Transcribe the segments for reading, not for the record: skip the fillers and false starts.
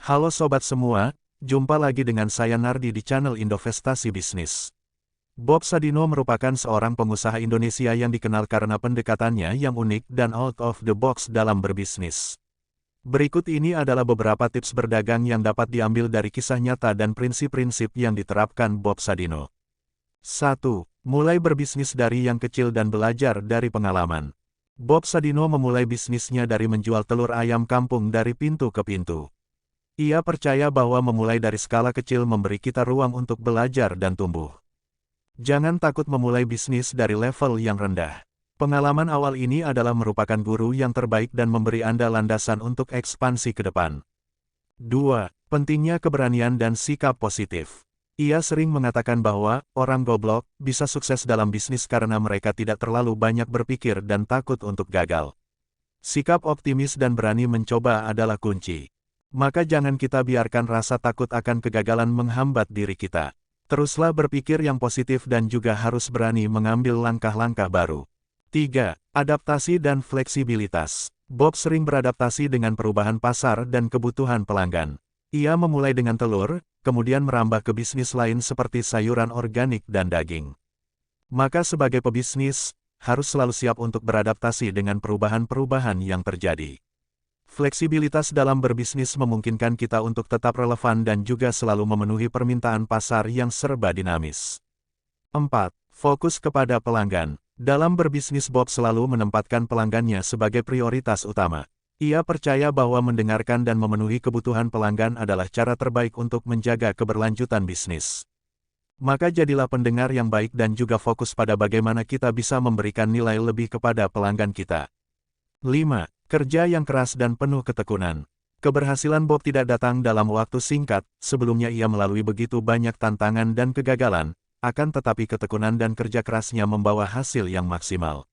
Halo sobat semua, jumpa lagi dengan saya Nardi di channel Indovestasi Bisnis. Bob Sadino merupakan seorang pengusaha Indonesia yang dikenal karena pendekatannya yang unik dan out of the box dalam berbisnis. Berikut ini adalah beberapa tips berdagang yang dapat diambil dari kisah nyata dan prinsip-prinsip yang diterapkan Bob Sadino. 1. Mulai berbisnis dari yang kecil dan belajar dari pengalaman. Bob Sadino memulai bisnisnya dari menjual telur ayam kampung dari pintu ke pintu. Ia percaya bahwa memulai dari skala kecil memberi kita ruang untuk belajar dan tumbuh. Jangan takut memulai bisnis dari level yang rendah. Pengalaman awal ini adalah merupakan guru yang terbaik dan memberi Anda landasan untuk ekspansi ke depan. 2. Pentingnya keberanian dan sikap positif. Ia sering mengatakan bahwa orang goblok bisa sukses dalam bisnis karena mereka tidak terlalu banyak berpikir dan takut untuk gagal. Sikap optimis dan berani mencoba adalah kunci. Maka jangan kita biarkan rasa takut akan kegagalan menghambat diri kita. Teruslah berpikir yang positif dan juga harus berani mengambil langkah-langkah baru. 3. Adaptasi dan fleksibilitas. Bob sering beradaptasi dengan perubahan pasar dan kebutuhan pelanggan. Ia memulai dengan telur, kemudian merambah ke bisnis lain seperti sayuran organik dan daging. Maka sebagai pebisnis, harus selalu siap untuk beradaptasi dengan perubahan-perubahan yang terjadi. Fleksibilitas dalam berbisnis memungkinkan kita untuk tetap relevan dan juga selalu memenuhi permintaan pasar yang serba dinamis. 4. Fokus kepada pelanggan. Dalam berbisnis Bob selalu menempatkan pelanggannya sebagai prioritas utama. Ia percaya bahwa mendengarkan dan memenuhi kebutuhan pelanggan adalah cara terbaik untuk menjaga keberlanjutan bisnis. Maka jadilah pendengar yang baik dan juga fokus pada bagaimana kita bisa memberikan nilai lebih kepada pelanggan kita. 5. Kerja yang keras dan penuh ketekunan. Keberhasilan Bob tidak datang dalam waktu singkat, sebelumnya ia melalui begitu banyak tantangan dan kegagalan, akan tetapi ketekunan dan kerja kerasnya membawa hasil yang maksimal.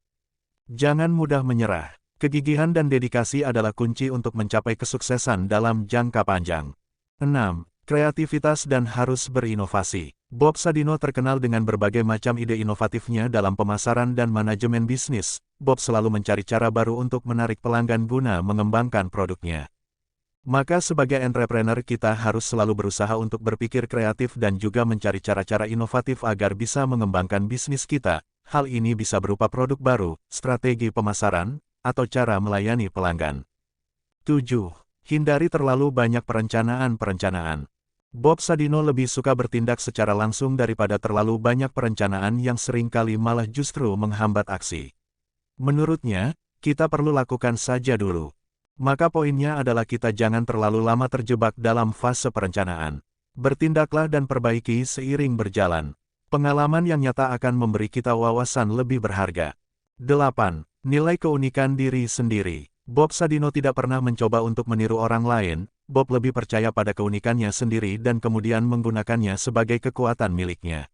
Jangan mudah menyerah. Kegigihan dan dedikasi adalah kunci untuk mencapai kesuksesan dalam jangka panjang. 6. Kreativitas dan harus berinovasi. Bob Sadino terkenal dengan berbagai macam ide inovatifnya dalam pemasaran dan manajemen bisnis. Bob selalu mencari cara baru untuk menarik pelanggan guna mengembangkan produknya. Maka sebagai entrepreneur kita harus selalu berusaha untuk berpikir kreatif dan juga mencari cara-cara inovatif agar bisa mengembangkan bisnis kita. Hal ini bisa berupa produk baru, strategi pemasaran, atau cara melayani pelanggan. 7. Hindari terlalu banyak perencanaan. Bob Sadino lebih suka bertindak secara langsung daripada terlalu banyak perencanaan yang seringkali malah justru menghambat aksi. Menurutnya, kita perlu lakukan saja dulu. Maka poinnya adalah kita jangan terlalu lama terjebak dalam fase perencanaan. Bertindaklah dan perbaiki seiring berjalan. Pengalaman yang nyata akan memberi kita wawasan lebih berharga. 8. Nilai keunikan diri sendiri. Bob Sadino tidak pernah mencoba untuk meniru orang lain. Bob lebih percaya pada keunikannya sendiri dan kemudian menggunakannya sebagai kekuatan miliknya.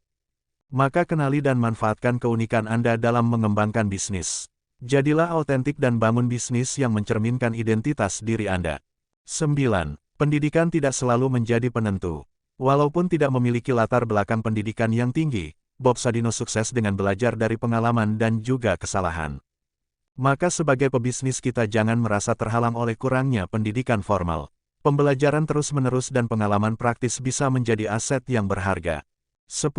Maka kenali dan manfaatkan keunikan Anda dalam mengembangkan bisnis. Jadilah autentik dan bangun bisnis yang mencerminkan identitas diri Anda. 9. Pendidikan tidak selalu menjadi penentu. Walaupun tidak memiliki latar belakang pendidikan yang tinggi, Bob Sadino sukses dengan belajar dari pengalaman dan juga kesalahan. Maka sebagai pebisnis kita jangan merasa terhalang oleh kurangnya pendidikan formal. Pembelajaran terus-menerus dan pengalaman praktis bisa menjadi aset yang berharga. 10.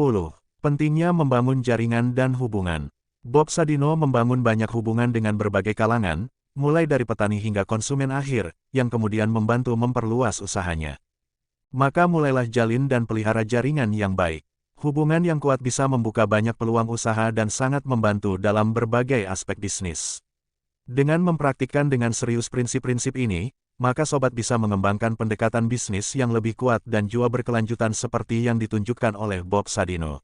Pentingnya membangun jaringan dan hubungan. Bob Sadino membangun banyak hubungan dengan berbagai kalangan, mulai dari petani hingga konsumen akhir, yang kemudian membantu memperluas usahanya. Maka mulailah jalin dan pelihara jaringan yang baik. Hubungan yang kuat bisa membuka banyak peluang usaha dan sangat membantu dalam berbagai aspek bisnis. Dengan mempraktikkan dengan serius prinsip-prinsip ini, maka sobat bisa mengembangkan pendekatan bisnis yang lebih kuat dan juga berkelanjutan seperti yang ditunjukkan oleh Bob Sadino.